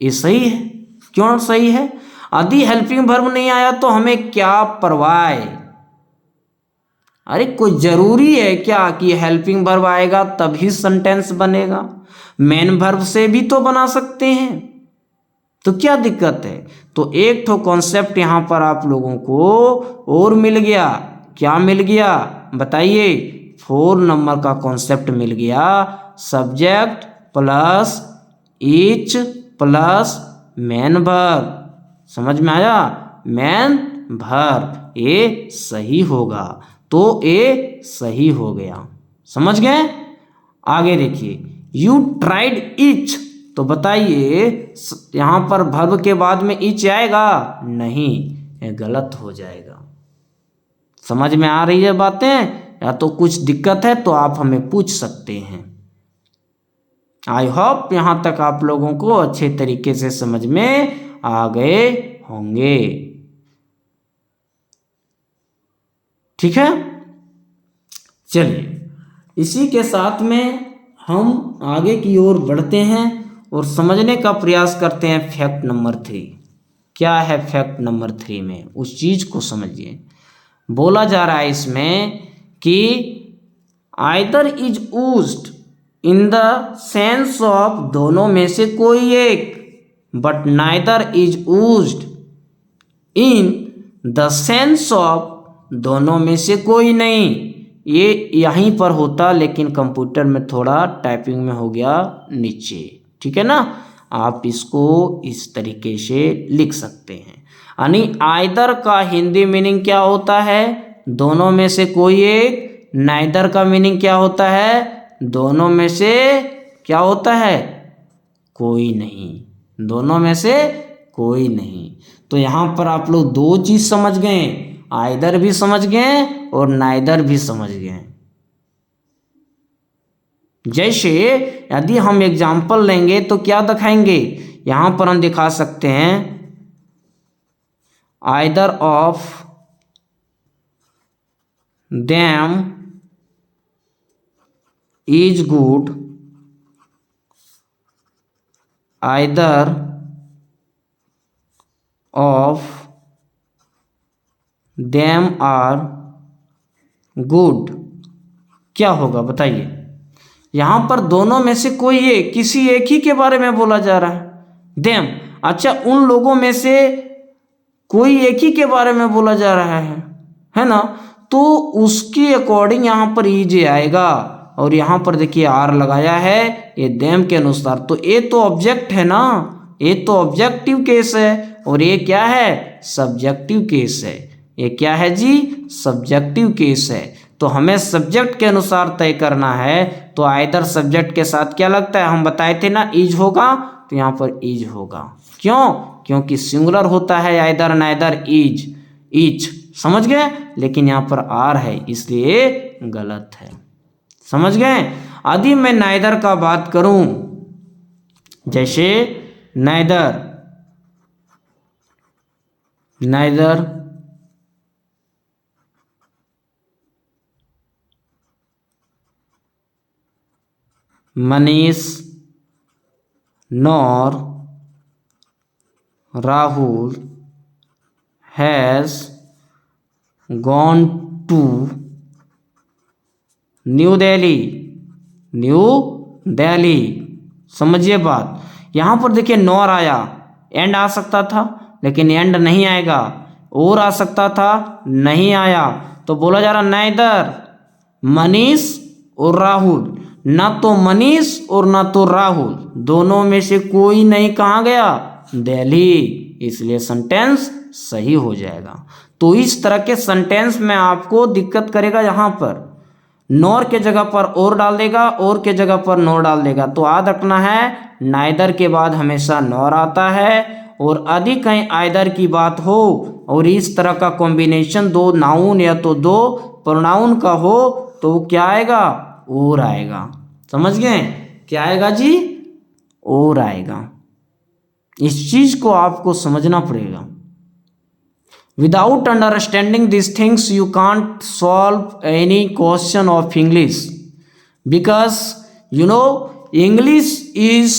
ये सही है। क्यों सही है? यदि हेल्पिंग वर्ब नहीं आया तो हमें क्या परवाह है? अरे कोई जरूरी है क्या कि हेल्पिंग वर्ब आएगा तभी सेंटेंस बनेगा? मेन वर्ब से भी तो बना सकते हैं, तो क्या दिक्कत है? तो एक तो कॉन्सेप्ट यहां पर आप लोगों को और मिल गया। क्या मिल गया बताइए? 4 नंबर का कॉन्सेप्ट मिल गया, subject plus each plus main verb. समझ में आया? मेन वर्ब, ये सही होगा। तो ये सही हो गया। समझ गए? आगे देखिए, यू ट्राइड ईच। तो बताइए, यहां पर वर्ब के बाद में ईच आएगा? नहीं, ये गलत हो जाएगा। समझ में आ रही है बातें? या तो कुछ दिक्कत है तो आप हमें पूछ सकते हैं। आई होप यहां तक आप लोगों को अच्छे तरीके से समझ में आ गए होंगे। ठीक है, चलिए इसी के साथ में हम आगे की ओर बढ़ते हैं और समझने का प्रयास करते हैं फैक्ट नंबर 3। क्या है फैक्ट नंबर 3 में? उस चीज को समझिए। बोला जा रहा है इसमें कि either is used in the sense of, दोनों में से कोई एक, but neither is used in the sense of, दोनों में से कोई नहीं। ये यहीं पर होता, लेकिन कंप्यूटर में थोड़ा टाइपिंग में हो गया नीचे, ठीक है ना? आप इसको इस तरीके से लिख सकते हैं। यानी आइदर का हिंदी मीनिंग क्या होता है? दोनों में से कोई एक। नाइदर का मीनिंग क्या होता है? दोनों में से क्या होता है? कोई नहीं, दोनों में से कोई नहीं। तो यहां पर आप लोग 2 चीज समझ गए, आइदर भी समझ गए और नाइदर भी समझ गए। जैसे यदि हम एग्जाम्पल लेंगे तो क्या दिखाएंगे? यहां पर हम दिखा सकते हैं, either of them is good, either of them are good. क्या होगा बताइए? यहां पर दोनों में से कोई एक, किसी एक ही के बारे में बोला जा रहा है। देम। अच्छा, उन लोगों में से कोई एक ही के बारे में बोला जा रहा है ना, तो उसके अकॉर्डिंग यहाँ पर ईज आएगा। और यहाँ पर देखिए आर लगाया है ये देम के अनुसार, तो ये तो ऑब्जेक्ट है ना, ये तो ऑब्जेक्टिव केस है और ये क्या है, सब्जेक्टिव केस है। ये क्या है जी, सब्जेक्टिव केस है। तो हमें सब्जेक्ट के अनुसार तय करना है, तो आइदर सब्जेक्ट के साथ क्या लगता है, हम बताए थे ना ईज होगा, तो यहाँ पर ईज होगा। क्यों, क्योंकि सिंगुलर होता है आइदर नाइदर ईज, ईच, समझ गए। लेकिन यहाँ पर आर है इसलिए गलत है, समझ गए। यदि मैं नाइदर का बात करूं, जैसे neither, neither Manish nor Rahul has gone to New Delhi, New Delhi, समझिए बात। यहाँ पर देखिए नॉर आया, एंड आ सकता था लेकिन एंड नहीं आएगा, और आ सकता था नहीं आया, तो बोला जा रहा नाइदर मनीष और राहुल, ना तो मनीष और ना तो राहुल, दोनों में से कोई नहीं कहाँ गया, दिल्ली, इसलिए सेंटेंस सही हो जाएगा। तो इस तरह के सेंटेंस में आपको दिक्कत करेगा, यहाँ पर नॉर के जगह पर और डाल देगा, और के जगह पर नॉर डाल देगा। तो याद रखना है नाइदर के बाद हमेशा नॉर आता है, और यदि कहीं आइदर की बात हो और इस तरह का कॉम्बिनेशन दो नाउन या तो दो प्रोनाउन का हो, तो वो क्या आएगा, और आएगा, समझ गए, क्या आएगा जी, और आएगा। इस चीज को आपको समझना पड़ेगा। Without understanding these things, you can't solve any question of English, because English is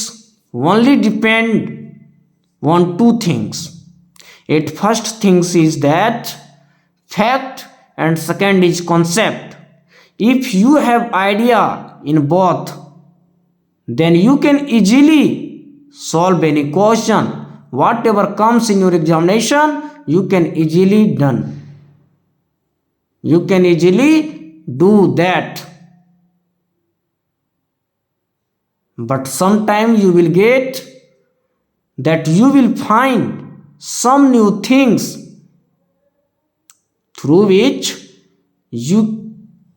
only depend on two things. It first things is that fact, and second is concept. If you have idea in both, then you can easily solve any question. Whatever comes in your examination, you can easily done. You can easily do that. But sometime you will get that you will find some new things through which you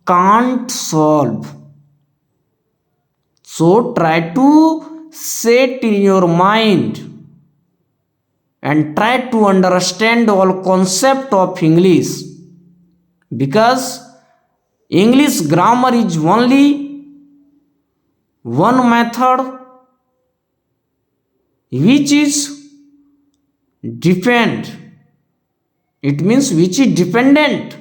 can't solve. So try to set in your mind and try to understand all concept of English, because English grammar is only one method which is depend, it means which is dependent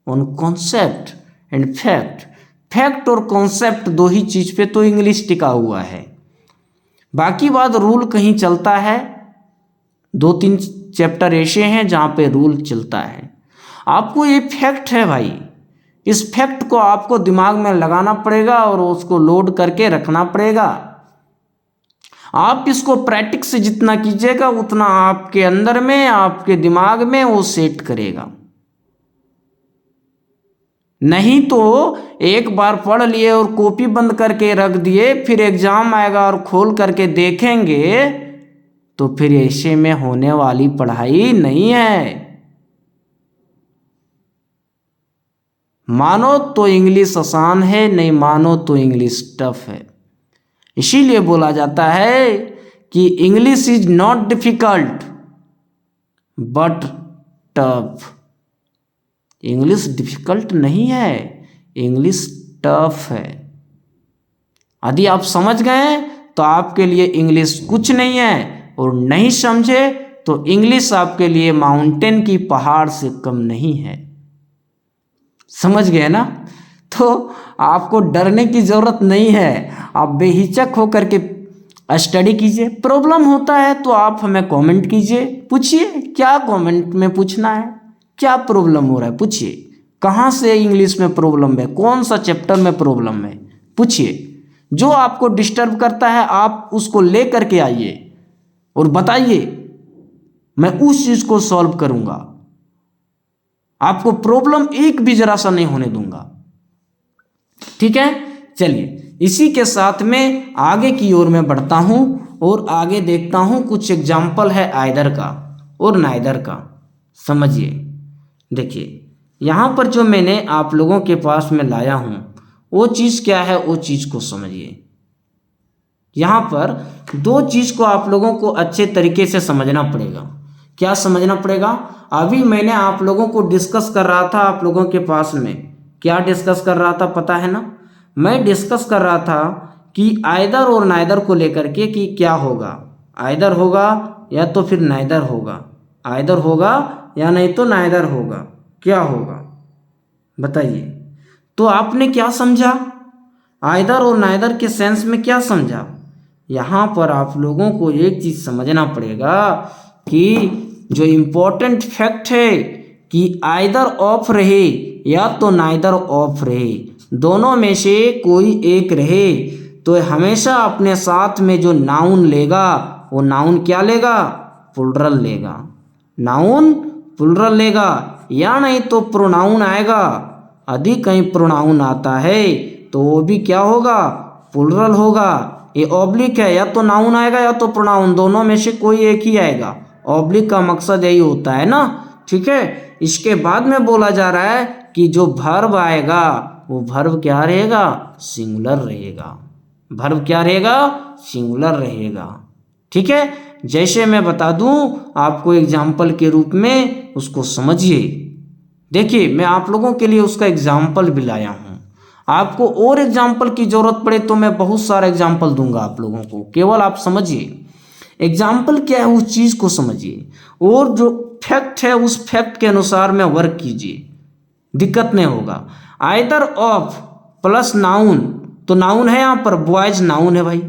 on concept and fact. Fact और concept दो ही चीज पे तो English टिका हुआ है, बाकी बात रूल कहीं चलता है। 2-3 चैप्टर ऐसे हैं जहाँ पे रूल चलता है। आपको ये फैक्ट है भाई, इस फैक्ट को आपको दिमाग में लगाना पड़ेगा और उसको लोड करके रखना पड़ेगा। आप इसको प्रैक्टिस से जितना कीजिएगा उतना आपके अंदर में, आपके दिमाग में वो सेट करेगा। नहीं तो एक बार पढ़ लिए और कॉपी बंद करके रख दिए, फिर एग्जाम आएगा और खोल करके देखेंगे तो फिर ऐसे में होने वाली पढ़ाई नहीं है। मानो तो इंग्लिश आसान है, नहीं मानो तो इंग्लिश टफ है। इसीलिए बोला जाता है कि English is not difficult but tough. English difficult नहीं है, इंग्लिश टफ है। यदि आप समझ गए तो आपके लिए इंग्लिश कुछ नहीं है, और नहीं समझे तो इंग्लिश आपके लिए माउंटेन की पहाड़ से कम नहीं है। समझ गए ना? तो आपको डरने की जरूरत नहीं है, आप बेहिचक होकर के स्टडी कीजिए। प्रॉब्लम होता है तो आप हमें कमेंट कीजिए, पूछिए क्या कमेंट में पूछना है, क्या प्रॉब्लम हो रहा है पूछिए, कहाँ से इंग्लिश में प्रॉब्लम है, कौन सा चैप्टर में प्रॉब्लम है पूछिए। जो आपको डिस्टर्ब करता है आप उसको ले करके आइए, और बताइए, मैं उस चीज को सॉल्व करूंगा, आपको प्रॉब्लम एक भी जरा सा नहीं होने दूंगा। ठीक है, चलिए इसी के साथ में आगे की ओर मैं बढ़ता हूं और आगे देखता हूं कुछ एग्जाम्पल है आइदर का और नाइदर का। समझिए, देखिए यहां पर जो मैंने आप लोगों के पास में लाया हूं वो चीज क्या है, वो चीज को समझिए। यहां पर दो चीज को आप लोगों को अच्छे तरीके से समझना पड़ेगा। क्या समझना पड़ेगा? अभी मैंने आप लोगों को डिस्कस कर रहा था, आप लोगों के पास में क्या डिस्कस कर रहा था पता है ना? मैं डिस्कस कर रहा था कि आइदर और नाइदर को लेकर के कि क्या होगा, आइदर होगा या तो फिर नाइदर होगा, आइदर होगा या नहीं तो नाइदर होगा, क्या होगा बताइए। तो आपने क्या समझा, आइदर और नाइदर के सेंस में क्या समझा? यहाँ पर आप लोगों को एक चीज समझना पड़ेगा कि जो इम्पोर्टेंट फैक्ट है कि आइदर ऑफ रहे या तो नाइदर ऑफ रहे, दोनों में से कोई एक रहे तो हमेशा अपने साथ में जो नाउन लेगा वो नाउन क्या लेगा, प्लुरल लेगा, नाउन प्लुरल लेगा, या नहीं तो प्रोनाउन आएगा। यदि कहीं प्रोनाउन आता है तो वो भी क्या होगा, प्लुरल होगा। ये ऑब्लिक है, या तो नाउन आएगा या तो प्रोनाउन, दोनों में से कोई एक ही आएगा। ऑब्लिक का मकसद यही होता है ना, ठीक है। इसके बाद में बोला जा रहा है कि जो वर्ब आएगा वो वर्ब क्या रहेगा, सिंगुलर रहेगा। वर्ब क्या रहेगा, सिंगुलर रहेगा, ठीक है। जैसे मैं बता दूं आपको एग्जाम्पल के रूप में, उसको समझिए। देखिए मैं आप लोगों के लिए उसका एग्जाम्पल भी लाया हूं। आपको और एग्जाम्पल की जरूरत पड़े तो मैं बहुत सारा एग्जाम्पल दूंगा आप लोगों को, केवल आप समझिए एग्जाम्पल क्या है, उस चीज को समझिए और जो फैक्ट है उस फैक्ट के अनुसार में वर्क कीजिए, दिक्कत नहीं होगा। आइदर ऑफ प्लस नाउन, तो नाउन है यहाँ पर, बॉयज नाउन है भाई,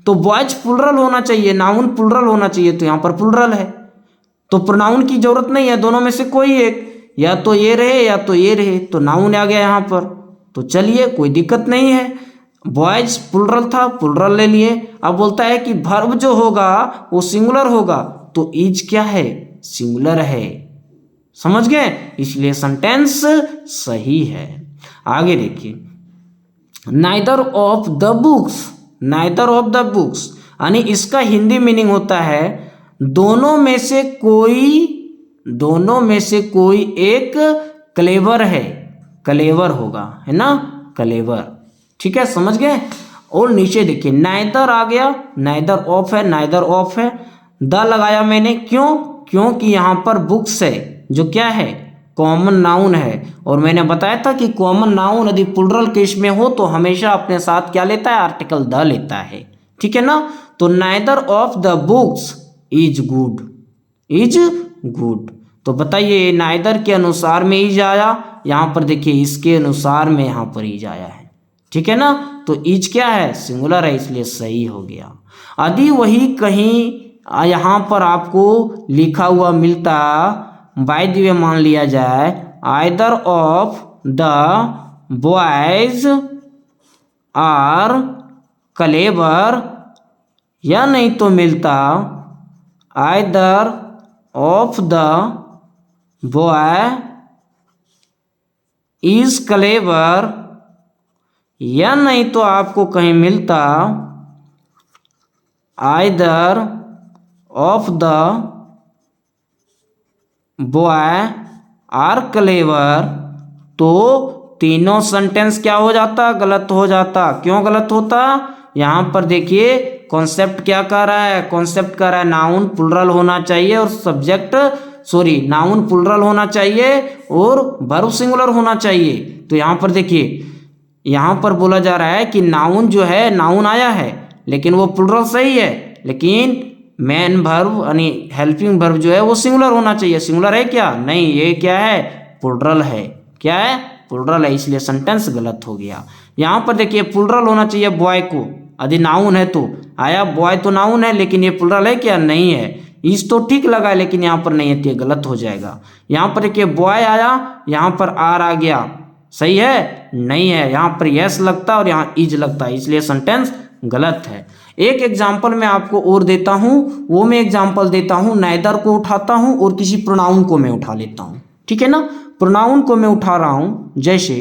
तो बॉयज प्लुरल होना चाहिए, नाउन प्लुरल होना चाहिए, तो यहाँ पर प्लुरल है तो प्रोनाउन की जरूरत नहीं है, दोनों में से कोई एक, या तो ये रहे या तो ये रहे, तो नाउन आ गया यहाँ पर। तो चलिए कोई दिक्कत नहीं है, बॉयज प्लुरल था, प्लुरल ले लिए। अब बोलता है कि वर्ब जो होगा वो सिंगुलर होगा, तो इज क्या है, सिंगुलर है, समझ गए, इसलिए सेंटेंस सही है। आगे देखिए, neither of the books, neither of the books यानी इसका हिंदी मीनिंग होता है दोनों में से कोई, दोनों में से कोई एक क्लेवर है, क्लेवर होगा, है ना, क्लेवर, ठीक है, समझ गए। और नीचे देखिए नाइदर आ गया, नाइदर ऑफ है, नाइदर ऑफ है, द लगाया मैंने, क्यों, क्योंकि यहाँ पर बुक्स है जो क्या है, कॉमन नाउन है। और मैंने बताया था कि कॉमन नाउन यदि प्लुरल केस में हो तो हमेशा अपने साथ क्या लेता है, आर्टिकल द लेता है, ठीक है ना। तो neither of the books is good, is good, तो बताइए नाइदर के अनुसार में इज आया, यहाँ पर देखिए इसके अनुसार में यहाँ पर इज आया है, ठीक है ना। तो इज क्या है, सिंगुलर है, इसलिए सही हो गया। यदि वही कहीं यहाँ पर आपको लिखा हुआ मिलता, बाय द वे मान लिया जाए either of the boys are clever, या नहीं तो मिलता either of the boy is clever, या नहीं तो आपको कहीं मिलता either of the boy are clever, तो तीनों सेंटेंस क्या हो जाता, गलत हो जाता। क्यों गलत होता, यहाँ पर देखिए कॉन्सेप्ट क्या कह रहा है, कॉन्सेप्ट कह रहा है नाउन प्लुरल होना चाहिए और सब्जेक्ट, सॉरी नाउन प्लुरल होना चाहिए और वर्ब सिंगुलर होना चाहिए। तो यहाँ पर देखिए, यहाँ पर बोला जा रहा है कि नाउन जो है, नाउन आया है लेकिन वो प्लुरल सही है, लेकिन मेन वर्ब यानी हेल्पिंग वर्ब जो है वो सिंगुलर होना चाहिए। सिंगुलर है क्या, नहीं, ये क्या है, प्लुरल है, क्या है, प्लुरल है, इसलिए सेंटेंस गलत हो गया। यहाँ पर देखिए प्लुरल होना चाहिए बॉय को, यदि नाउन है तो आया, बॉय तो नाउन है लेकिन ये प्लुरल है क्या, नहीं है। इस तो ठीक लगा है लेकिन यहाँ पर नहीं है, तो ये गलत हो जाएगा। यहाँ पर देखिए बॉय आया, यहाँ पर आर आ गया, सही है, नहीं है, यहाँ पर यस लगता और यहाँ इज लगता है, इसलिए सेंटेंस गलत है। एक एग्जाम्पल मैं आपको और देता हूं, वो मैं एग्जाम्पल देता हूं, नाइदर को उठाता हूं और किसी प्रोनाउन को मैं उठा लेता हूं, ठीक है ना। प्रोनाउन को मैं उठा रहा हूं, जैसे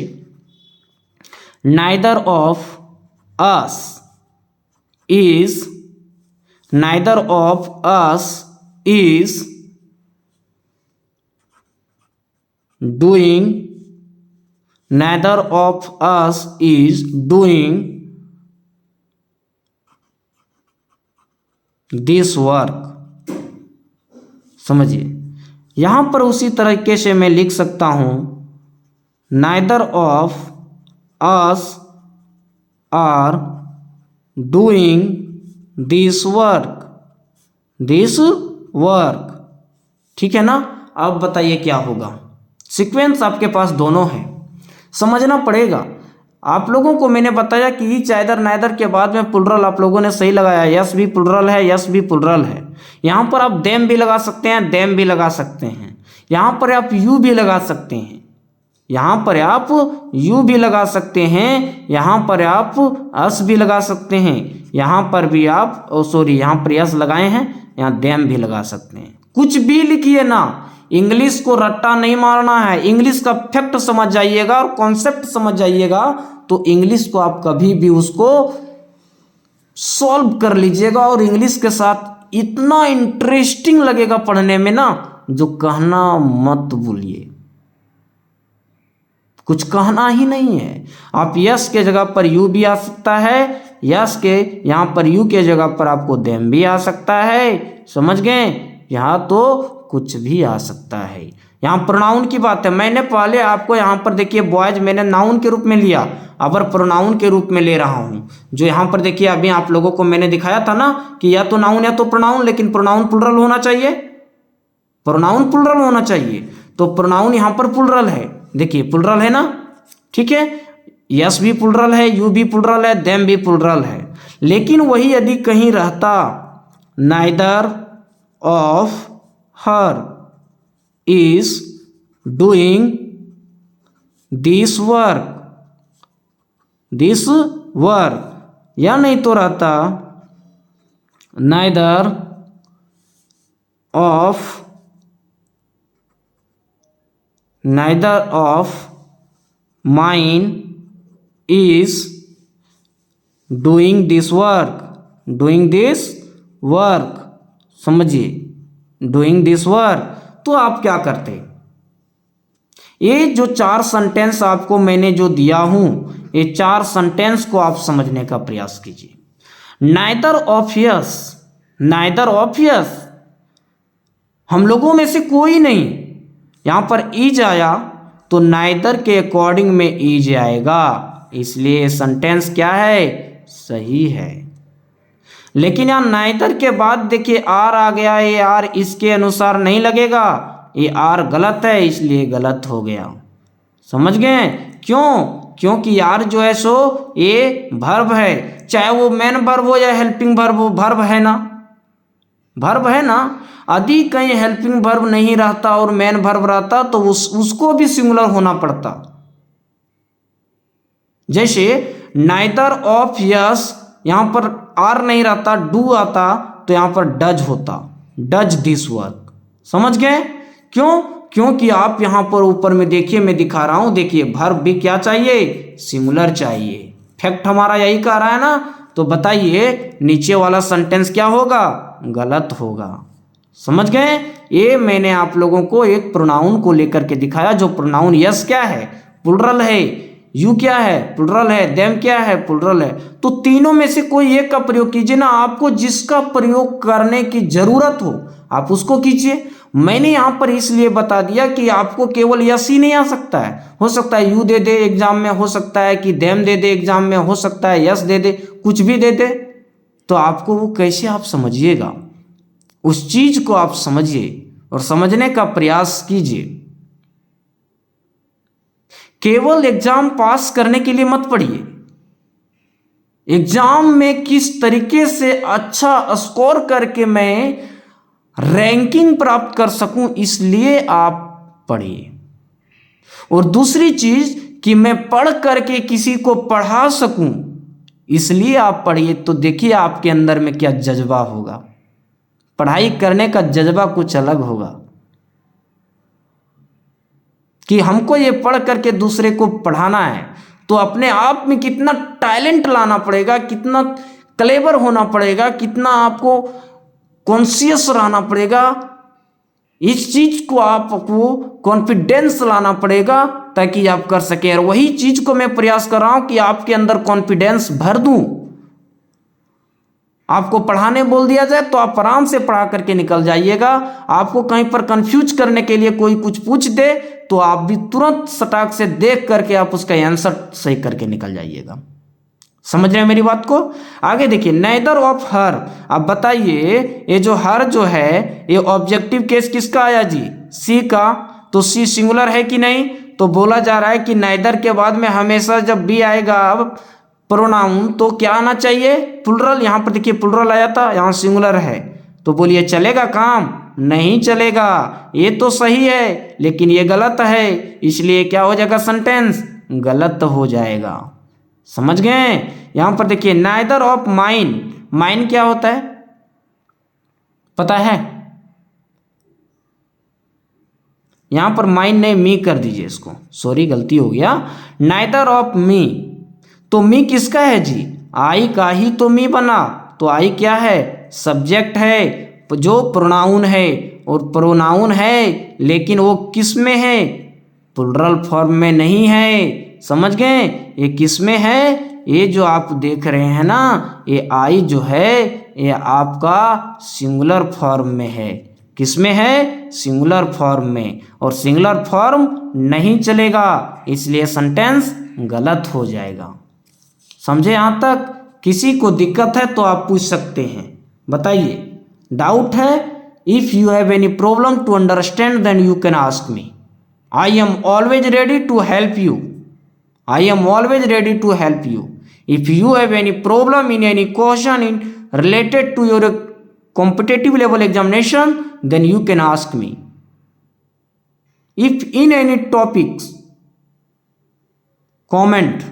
neither of us is, neither of us is doing, neither of us is doing this work। समझिए, यहां पर उसी तरीके से मैं लिख सकता हूं neither of us are doing this work, ठीक है ना। अब बताइए क्या होगा। सीक्वेंस आपके पास दोनों है, समझना पड़ेगा। आप लोगों को मैंने बताया कि ईच, आइदर, नाइदर के बाद में प्लुरल आप लोगों ने सही लगाया, यस भी प्लुरल है, यस भी प्लुरल है। यहाँ पर आप देम भी लगा सकते हैं, देम भी लगा सकते हैं, यहाँ पर आप यू भी लगा सकते हैं, यहाँ पर आप यू भी लगा सकते हैं, यहाँ पर आप अस भी लगा सकते हैं, यहाँ पर भी आप यहाँ पर यस लगाए हैं, यहाँ देम भी लगा सकते हैं। कुछ भी लिखिए ना, इंग्लिश को रट्टा नहीं मारना है, इंग्लिश का फैक्ट समझ जाइएगा और कॉन्सेप्ट समझ जाइएगा, तो इंग्लिश को आप कभी भी उसको सॉल्व कर लीजिएगा और इंग्लिश के साथ इतना इंटरेस्टिंग लगेगा पढ़ने में ना, जो कहना मत भूलिए, कुछ कहना ही नहीं है। आप यस के जगह पर यू भी आ सकता है, यस के यहाँ पर यू के जगह पर आपको देम भी आ सकता है, समझ गए। यहाँ तो कुछ भी आ सकता है। यहाँ प्रोनाउन की बात है, मैंने पहले आपको यहाँ पर देखिए बॉयज मैंने नाउन के रूप में लिया, अब प्रोनाउन के रूप में ले रहा हूँ। जो यहाँ पर देखिए अभी आप लोगों को मैंने दिखाया था ना कि या तो नाउन या तो प्रोनाउन, लेकिन प्रोनाउन प्लुरल होना चाहिए, प्रोनाउन प्लुरल होना चाहिए। तो प्रोनाउन यहाँ पर प्लुरल है, देखिए प्लुरल है ना, ठीक है। यस भी प्लुरल है, यू भी प्लुरल है, देम भी प्लुरल है। लेकिन वही यदि कहीं रहता neither of her is doing this work, या नहीं तो रहता neither of mine is doing this work, समझिए, डूइंग दिस वर्क। तो आप क्या करते, ये जो 4 सेंटेंस आपको मैंने जो दिया हूं, ये 4 सेंटेंस को आप समझने का प्रयास कीजिए। नाइदर ऑफ यस, हम लोगों में से कोई नहीं, यहां पर ईज आया तो नाइदर के अकॉर्डिंग में ईज आएगा, इसलिए सेंटेंस क्या है, सही है। लेकिन यहाँ नाइदर के बाद देखिए आर आ गया, ये आर इसके अनुसार नहीं लगेगा, ये आर गलत है, इसलिए गलत हो गया, समझ गए। क्यों? क्योंकि यार जो है सो ये वर्ब है, चाहे वो मेन वर्ब हो या हेल्पिंग वर्ब हो, वर्ब है ना, वर्ब है ना। यदि कहीं हेल्पिंग वर्ब नहीं रहता और मेन वर्ब रहता तो उसको भी सिंगुलर होना पड़ता। जैसे नाइदर ऑफ यस, यहां पर आर नहीं रहता, डू आता, तो यहां पर डज होता, डज दिस वर्क, समझ गए। क्यों? क्योंकि आप यहां पर ऊपर में देखिए, मैं दिखा रहा हूं, देखिए वर्ब भी क्या चाहिए, सिंगुलर चाहिए। फैक्ट हमारा यही कह रहा है ना, तो बताइए नीचे वाला सेंटेंस क्या होगा, गलत होगा, समझ गए। ये मैंने आप लोगों को एक प्रोनाउन को लेकर के दिखाया, जो प्रोनाउन यस क्या है, प्लुरल है, यू क्या है, प्लुरल है, देम क्या है, प्लुरल है। तो तीनों में से कोई एक का प्रयोग कीजिए ना, आपको जिसका प्रयोग करने की जरूरत हो आप उसको कीजिए। मैंने यहां पर इसलिए बता दिया कि आपको केवल यस ही नहीं आ सकता है, हो सकता है यू दे दे एग्जाम में, हो सकता है कि देम दे दे एग्जाम में, हो सकता है यस दे दे, कुछ भी दे दे। तो आपको वो कैसे आप समझिएगा, उस चीज को आप समझिए और समझने का प्रयास कीजिए। केवल एग्जाम पास करने के लिए मत पढ़िए, एग्जाम में किस तरीके से अच्छा स्कोर करके मैं रैंकिंग प्राप्त कर सकूं, इसलिए आप पढ़िए। और दूसरी चीज कि मैं पढ़ करके किसी को पढ़ा सकूं, इसलिए आप पढ़िए, तो देखिए आपके अंदर में क्या जज्बा होगा। पढ़ाई करने का जज्बा कुछ अलग होगा कि हमको ये पढ़ करके दूसरे को पढ़ाना है, तो अपने आप में कितना टैलेंट लाना पड़ेगा, कितना क्लेवर होना पड़ेगा, कितना आपको कॉन्शियस रहना पड़ेगा। इस चीज को आपको कॉन्फिडेंस लाना पड़ेगा ताकि आप कर सकें। और वही चीज को मैं प्रयास कर रहा हूं कि आपके अंदर कॉन्फिडेंस भर दूं। आपको पढ़ाने बोल दिया जाए तो आप आराम से पढ़ा करके निकल जाइएगा। आपको कहीं पर कंफ्यूज करने के लिए कोई कुछ पूछ दे तो आप भी तुरंत सटाक से देख करके आप उसका आंसर सही करके निकल जाइएगा। समझ रहे हैं मेरी बात को? आगे देखिए, नेदर ऑफ हर। अब बताइए ये जो हर जो है ये ऑब्जेक्टिव केस किसका आया जी? सी का। तो सी सिंगुलर है कि नहीं? तो बोला जा रहा है कि नेदर के बाद में हमेशा जब भी आएगा अब प्रोनाउन तो क्या आना चाहिए? प्लुरल। यहाँ पर देखिए प्लुरल आया था, यहाँ सिंगुलर है। तो बोलिए चलेगा काम? नहीं चलेगा। ये तो सही है लेकिन ये गलत है, इसलिए क्या हो जाएगा? सेंटेंस गलत हो जाएगा। समझ गए? यहां पर देखिए नाइदर ऑफ माइन। माइन क्या होता है पता है? यहां पर माइन नहीं, मी कर दीजिए इसको, सॉरी गलती हो गया। नाइदर ऑफ मी, तो मी किसका है जी? आई का ही तो मी बना। तो आई क्या है? सब्जेक्ट है जो प्रोनाउन है, और प्रोनाउन है लेकिन वो किस में है? प्लुरल फॉर्म में नहीं है। समझ गए? ये किस में है? ये जो आप देख रहे हैं ना, ये आई जो है ये आपका सिंगुलर फॉर्म में है। किस में है? सिंगुलर फॉर्म में। और सिंगुलर फॉर्म नहीं चलेगा, इसलिए सेंटेंस गलत हो जाएगा। समझे? यहां तक किसी को दिक्कत है तो आप पूछ सकते हैं, बताइए। डाउट है? If you have any problem to understand then you can ask me. I am always ready to help you. I am always ready to help you. If you have any problem in any question in related to your competitive level examination, then you can ask me. If in any topics, comment.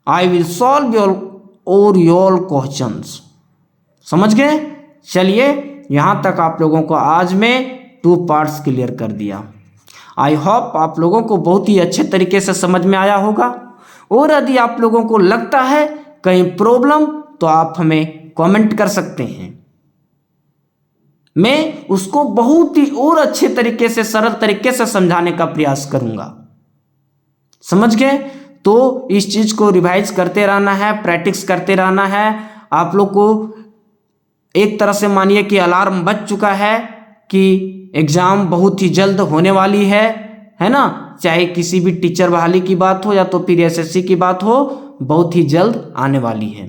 I will solve your questions. समझ गए? चलिए यहाँ तक आप लोगों को आज मैं 2 पार्ट्स क्लियर कर दिया। आई होप आप लोगों को बहुत ही अच्छे तरीके से समझ में आया होगा। और यदि आप लोगों को लगता है कहीं प्रॉब्लम तो आप हमें कमेंट कर सकते हैं, मैं उसको बहुत ही और अच्छे तरीके से, सरल तरीके से समझाने का प्रयास करूंगा। समझ गए? तो इस चीज को रिवाइज करते रहना है, प्रैक्टिस करते रहना है। आप लोग को एक तरह से मानिए कि अलार्म बज चुका है कि एग्जाम बहुत ही जल्द होने वाली है ना? चाहे किसी भी टीचर बहाली की बात हो या तो फिर एसएससी की बात हो, बहुत ही जल्द आने वाली है।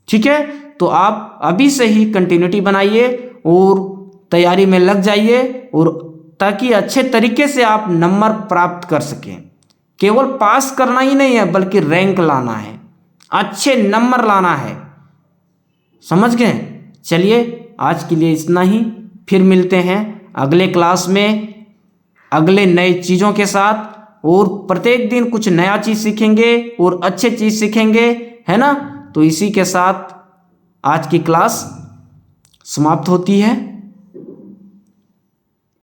ठीक है? तो आप अभी से ही कंटिन्यूटी बनाइए और तैयारी में लग जाइए, और ताकि अच्छे तरीके से आप नंबर प्राप्त कर सकें। केवल पास करना ही नहीं है बल्कि रैंक लाना है, अच्छे नंबर लाना है। समझ गए? चलिए आज के लिए इतना ही, फिर मिलते हैं अगले क्लास में अगले नए चीज़ों के साथ, और प्रत्येक दिन कुछ नया चीज़ सीखेंगे और अच्छे चीज़ सीखेंगे, है ना? तो इसी के साथ आज की क्लास समाप्त होती है।